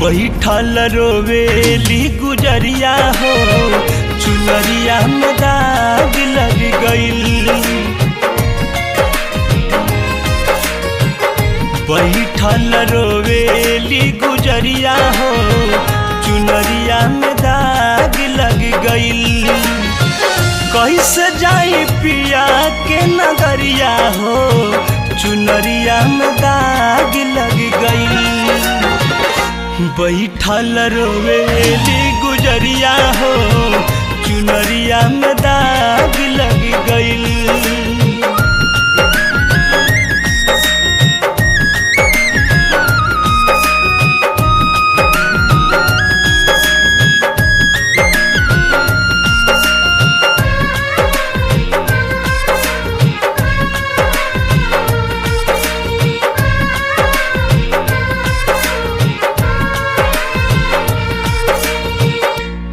बैठल रोवेली गुजरिया हो चुनरिया में दाग लग गइल। बैठल रोवेली गुजरिया हो चुनरिया में दाग लग गइल। कैसे जाई पिया के नगरिया हो चुनरिया में दाग लग गइल। बैठल रोवेली गुजरिया हो चुनरिया में दाग लग गइल।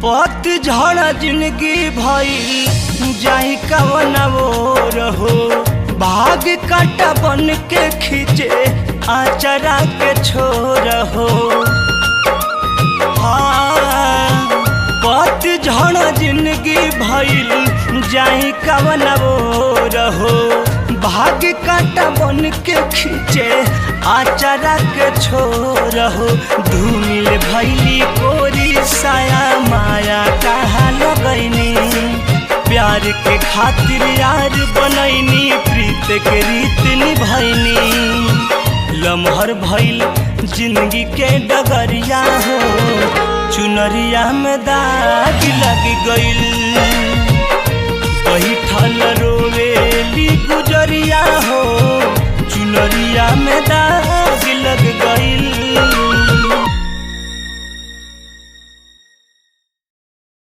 पतझड़ जिंदगी भइल जाई कवन ओर हो भाग काटा बन के खींचे आचरा के छोर हो। हाँ पतझड़ जिंदगी भइल जाई कवन ओर हो भाग काटा बन के खींचे आचरा के छोर हो। धूमिल भैली कोरी साया माया कहाँ लगैनी प्यार के खातिर यार बनैनी प्रीत के रीत निभैनी। लम्हर भइल जिंदगी के डगरिया हो चुनरिया में दाग लग गइल।